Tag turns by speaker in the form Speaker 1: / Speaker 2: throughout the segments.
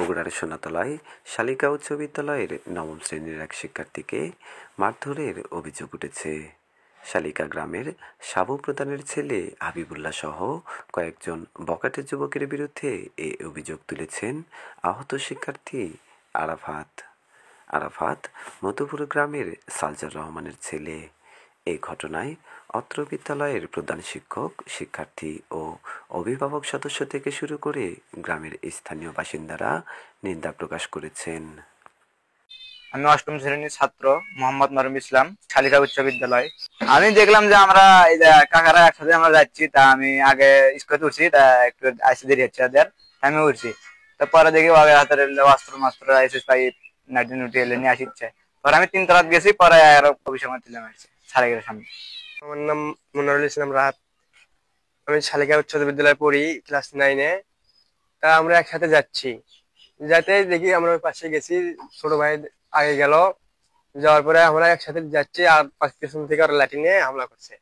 Speaker 1: বগুড়ার সোনাতলায় শালিকা উচ্চ বিদ্যালয়ের নবম শ্রেণীর এক শিক্ষার্থীকে মারধরের অভিযোগ উঠেছে। শালিকা গ্রামের সাবু প্রধানের ছেলে হাবিবুল্লাহ সহ কয়েকজন বখাটে যুবকের বিরুদ্ধে এ অভিযোগ তুলেছেন আহত শিক্ষার্থী আরাফাত মধুপুর গ্রামের সালজার রহমানের ছেলে। এই ঘটনায় অত্র বিদ্যালয়ের প্রধান শিক্ষক, শিক্ষার্থী ও অভিভাবক সদস্য থেকে শুরু করে গ্রামের স্থানীয় বাসিন্দারা নিন্দা প্রকাশ করেছেন।
Speaker 2: আমি অষ্টম শ্রেণীর ছাত্র মোহাম্মদ মারুম ইসলাম, শালিকা উচ্চ বিদ্যালয়। আমি দেখলাম যে আমরা এই যে কাকারা একসাথে আমরা যাচ্ছি, তা আমি আগে স্কুলে উঠছি, তা একটু আসতে দেরি হচ্ছে ওদের, আমি উঠছি। তারপরে দেখি ওদের হাতের অস্ত্র মাস্ত্র এসএস পাইপ নাইনটি নুটি এলে নিয়ে আসছে। পরে আমি 3 তলাত গেছি, পরে আরো অভিষেক দিলাম সারেগের সামনে।
Speaker 3: আমার নাম মনিরুল ইসলাম রাত। আমি শালিকা উচ্চ বিদ্যালয়ে পড়ি, ক্লাস 9-এ। তা আমরা একসাথে যাচ্ছি, যাতে দেখি আমরা ওই পাশে গেছি, ছোট ভাই আগে গেল, যাওয়ার পরে আমরা একসাথে যাচ্ছি, আর পিছন থেকে ওরা লাঠি নিয়ে হামলা করছে।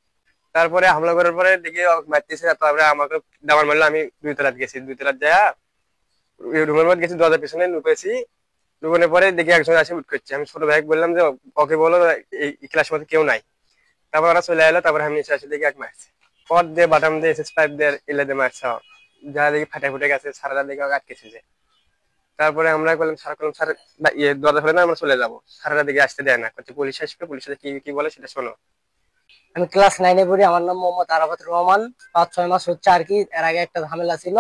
Speaker 3: তারপরে হামলা করার পরে দেখি মারতেছে, তারপরে আমাকে দাবার মারলো। আমি 2 তলাত গেছি, 2 তলাত যাওয়া রুমের মধ্যে গেছি, দরজার পিছনে লুকেছি। লুকানোর পরে দেখি একজন আসে উঠ করছে। আমি ছোট ভাই বললাম যে ওকে বলো এই ক্লাসের মধ্যে কেউ নাই। তারপর ওরা চলে এলো, তারপরে আমি নিচে আসে দেখি এক মারছে, পথ দিয়ে বাটাম দিয়ে এসএস পাইপ দিয়ে এলে দিয়ে মারছে। যা দেখি ফাটে ফুটে গেছে, সারাটা দেখে আটকেছে যে। তারপরে আমরা বললাম স্যার দরজা খুলে না, আমরা চলে যাবো। সারাটা দিকে আসতে দেয় না, করছে পুলিশ আসবে, পুলিশ কি কি বলে সেটা শোনো।
Speaker 4: আমি ক্লাস 9-এ পড়ি। আমার নাম মোহাম্মদ আরাফাত রহমান। 5-6 মাস হচ্ছে আর কি। এর আগে একটা ঝামেলা ছিল,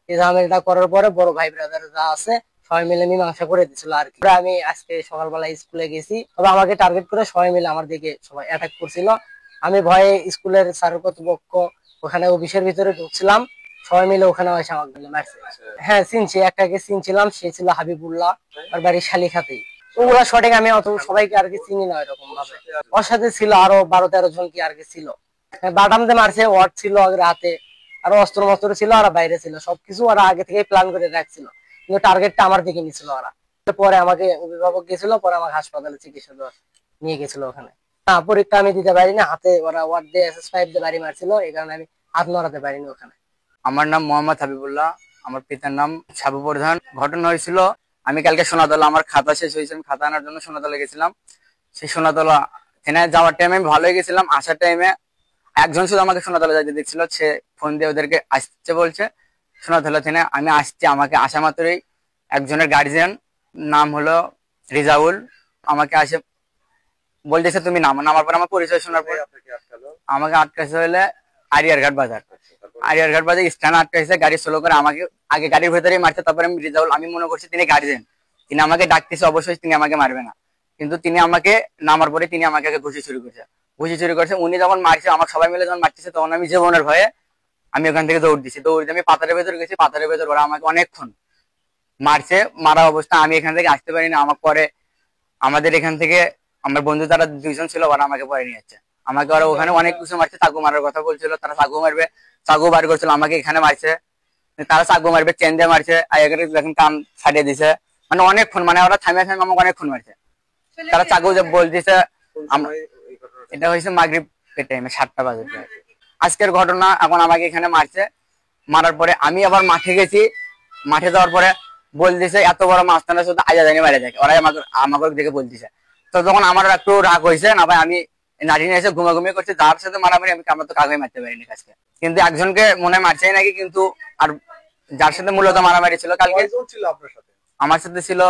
Speaker 4: এই ঝামেলাটা করার পরে বড় ভাই ব্রাদার যা আছে সবাই মিলে মীমাংসা করে দিছিল আর কি। আমি আজকে সকালবেলা স্কুলে গেছি, তবে আমাকে টার্গেট করে সবাই মিলে আমার দিকে সবাই অ্যাটাক করছিল। আমি ভয়ে স্কুলের স্যার কর্তৃপক্ষ ওখানে অফিসের ভিতরে ঢুকছিলাম, সবাই মিলে ওখানে এসে আমাকে মারছে। হ্যাঁ চিনছি, একটাকে চিনছিলাম, সে ছিল হাবিবুল্লাহ, আর বাড়ি শালিখাতেই। ওগুলা সঠিক আমি অত সবাইকে আর কি চিনি না এরকম ভাবে। ওর সাথে ছিল আরো 12-13 জন কি আর কি ছিল। বাটাম দিয়ে মারছে, ওয়ার্ড ছিল হাতে, আরো অস্ত্র মস্ত্র ছিল, ওরা বাইরে ছিল। সবকিছু ওরা আগে থেকে প্ল্যান করে রাখছিল, কিন্তু টার্গেটটা আমার দিকে নিছিল ওরা। পরে আমাকে অভিভাবক গেছিল, পরে আমাকে হাসপাতালে চিকিৎসা নিয়ে গেছিল ওখানে। না, পরীক্ষা আমি দিতে পারিনি, হাতে ওরা ওয়ার্ড দিয়ে এসএস পাইপ দিয়ে বাড়ি মারছিল, এই কারণে আমি হাত নড়াতে পারিনি ওখানে।
Speaker 2: আমার নাম মোহাম্মদ হাবিবুল্লাহ, আমার পিতার নাম সাবু প্রধান। ঘটনা হয়েছিল, আমি কালকে সোনাতলা, আমার খাতা শেষ হয়েছে, আমি খাতা আনার জন্য সোনাতলা গেছিলাম। সেই সোনাতলা এখানে যাওয়ার টাইমে আমি ভালোই গেছিলাম, আসার টাইমে একজন শুধু আমাকে সোনাতলা যাইতে দেখছিল। সে ফোন দিয়ে ওদেরকে আসতে বলছে সোনাতলা থেকে। আমি আসছি, আমাকে আসা মাত্রই একজনের গার্জিয়ান, নাম হলো রিজাউল, আমাকে আসে বলতেছে তুমি নামো। নামার পর আমার পরিচয় শোনার পর আমাকে আটকাছে হলে আরিয়ারঘাট বাজার। আরিয়ারঘাট বাজার স্ট্যান্ড আটকাইছে, গাড়ি স্লো করে আমাকে আগে গাড়ির ভেতরেই মারছে। তারপরে আমি রিজাউল, আমি মনে করছি তিনি গার্জিয়ান, তিনি আমাকে ডাকতেছে, অবশ্যই তিনি আমাকে মারবে না, কিন্তু তিনি আমাকে নামার পরে তিনি আমাকে আগে ঘুষি শুরু করছে। উনি যখন মারছে, আমার সবাই মিলে যখন মারতেছে, তখন আমি জীবনের ভয়ে আমি ওখান থেকে দৌড় দিছি। আমি পাথরের ভেতর গেছি, পাথরের ভেতর ওরা আমাকে অনেকক্ষণ মারছে। মারা অবস্থা আমি এখান থেকে আসতে পারিনি। আমার পরে আমাদের এখান থেকে আমার বন্ধু তারা 2 জন ছিল, ওরা আমাকে পরে নিয়ে যাচ্ছে। আমাকে ওরা ওখানে অনেক কিছু মারছে, চাকু মারার কথা বলছিল, তারা চাকু মারবে, চাকু বার করছিল, আমাকে এখানে মারছে, তারা চাকু মারবে, চেন দিয়ে মারছে, দেখেন কান ছাড়িয়ে দিছে। মানে অনেকক্ষণ, মানে ওরা থামিয়ে আমাকে অনেকক্ষণ মারছে। তারা চাকু যে বলতেছে, এটা হয়েছে মাগরিব টাইমে 7টা বাজে। আজকের ঘটনা, এখন আমাকে এখানে মারছে। মারার পরে আমি আবার মাঠে গেছি, মাঠে যাওয়ার পরে বলতেছে এত বড় মাস্তানা শুধু আজা জানি মারা যায়, ওরাই আমাকে দেখে বলতেছে। তো তখন আমার একটু রাগ হয়েছে, না ভাই আমি নারী নিয়ে এসে ঘুমাঘুমি করছি, যার সাথে মারামারি আমরা তো কাউকে মারতে পারিনি আজকে, কিন্তু একজনকে মনে মারছেই নাকি। কিন্তু আর যার সাথে মূলত মারামারি ছিল কালকে, আমার সাথে ছিল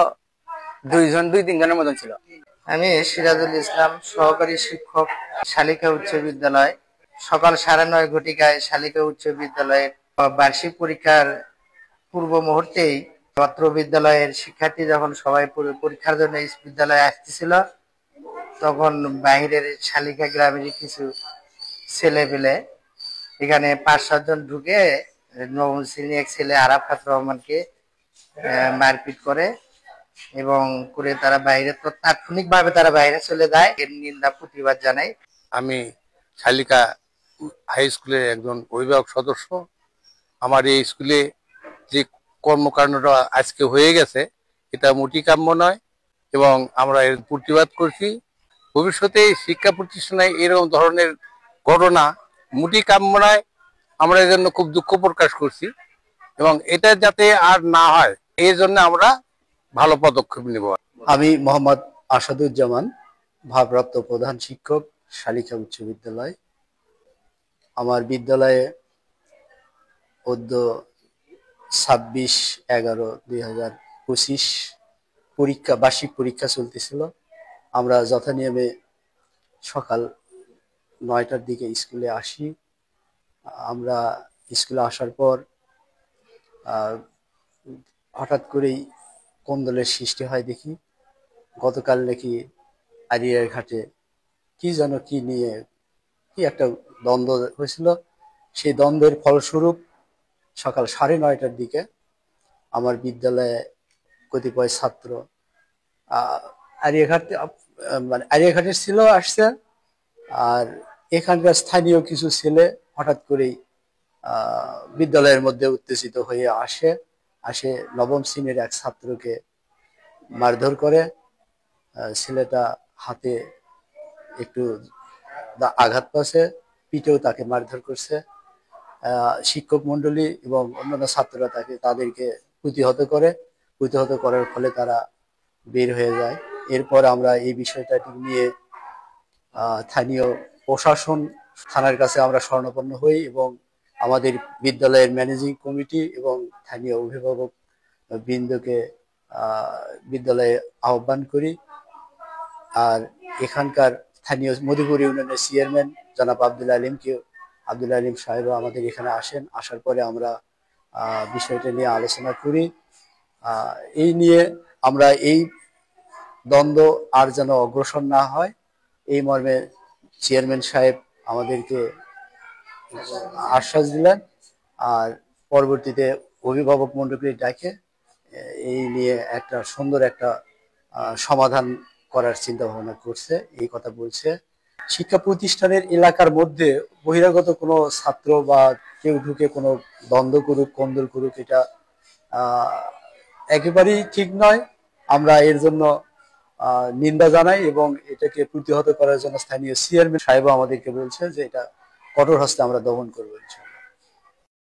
Speaker 2: 2-3 জনের মতন ছিল।
Speaker 5: আমি সিরাজুল ইসলাম, সহকারী শিক্ষক, শালিকা উচ্চ বিদ্যালয়। সকাল 9:30 ঘটিকায় শালিকা উচ্চ বিদ্যালয়ের বার্ষিক পরীক্ষার পূর্ব মুহূর্তেই ছাত্র বিদ্যালয়ের শিক্ষার্থী যখন সবাই পরীক্ষার জন্য বিদ্যালয়ে আসতেছিল, তখন বাহিরের শালিকা গ্রামের কিছু ছেলে পেলে এখানে 5-7 জন ঢুকে নবম শ্রেণীর এক ছেলে আরাফাত রহমানকে মারপিট করে এবং করে তারা বাইরে, তো তাৎক্ষণিকভাবে তারা বাইরে চলে যায়। এর নিন্দা প্রতিবাদ জানাই।
Speaker 6: আমি শালিকা হাই স্কুলের একজন অভিভাবক সদস্য। আমার এই স্কুলে যে কর্মকাণ্ডটা আজকে হয়ে গেছে, এটা মোটেই কাম্য নয় এবং আমরা এর প্রতিবাদ করছি। ভবিষ্যতে শিক্ষা প্রতিষ্ঠানে এরকম ধরনের ঘটনা মোটেই কাম্য নয়। আমরা এর জন্য খুব দুঃখ প্রকাশ করছি এবং এটা যাতে আর না হয় এই জন্য আমরা ভালো পদক্ষেপ নেব।
Speaker 7: আমি মোহাম্মদ আসাদুজ্জামান, ভারপ্রাপ্ত প্রধান শিক্ষক, শালিকা উচ্চ বিদ্যালয়। আমার বিদ্যালয়ে অদ্য 26/11/2025 বার্ষিক পরীক্ষা চলতেছিল। আমরা যথানিয়মে সকাল 9টার দিকে স্কুলে আসি। আমরা স্কুলে আসার পর হঠাৎ করেই কোন্দলের সৃষ্টি হয় দেখি। গতকাল নাকি আরিয়ার ঘাটে কি নিয়ে কি একটা দ্বন্দ্ব হয়েছিল। সেই দ্বন্দ্বের ফলস্বরূপ সকাল 9:30টার দিকে আমার বিদ্যালয়ে কতিপয় ছাত্র আরিয়াঘাটের ছিল আসছে, আর এখানকার স্থানীয় কিছু ছেলে হঠাৎ করেই বিদ্যালয়ের মধ্যে উত্তেজিত হয়ে আসে নবম শ্রেণীর এক ছাত্রকে মারধর করে। ছেলেটা হাতে একটু আঘাত পাচ্ছে, পিঠেও তাকে মারধর করছে। শিক্ষক মন্ডলী এবং অন্যান্য ছাত্ররা তাদেরকে প্রতিহত করার ফলে তারা বের হয়ে যায়। এরপর আমরা এই বিষয়টা নিয়ে স্থানীয় প্রশাসন থানার কাছে আমরা শরণাপন্ন হই এবং আমাদের বিদ্যালয়ের ম্যানেজিং কমিটি এবং স্থানীয় অভিভাবক বৃন্দকে বিদ্যালয়ে আহ্বান করি। আর এখানকার স্থানীয় মধুপুর ইউনিয়নের চেয়ারম্যান জনাব আব্দুল আলিম সাহেব আমাদের এখানে আসেন। আসার পরে আমরা বিষয়টা নিয়ে আলোচনা করি। এই নিয়ে আমরা এই দ্বন্দ্ব আর যেন অগ্রসর না হয় এই মর্মে চেয়ারম্যান সাহেব আমাদেরকে আশ্বাস দিলেন। আর পরবর্তীতে অভিভাবক মণ্ডলীকে ডাকে এই নিয়ে একটা সুন্দর একটা সমাধান করার চিন্তা ভাবনা করছে, এই কথা বলছে। শিক্ষা প্রতিষ্ঠানের এলাকার মধ্যে বহিরাগত কোনো ছাত্র বা কেউ ঢুকে কোনো দ্বন্দ্ব করুক, কোন্দল করুক, এটা একেবারেই ঠিক নয়। আমরা এর জন্য নিন্দা জানাই এবং এটাকে প্রতিহত করার জন্য স্থানীয় চেয়ারম্যান সাহেব আমাদেরকে বলছে যে এটা কঠোর হস্তে আমরা দমন করবো।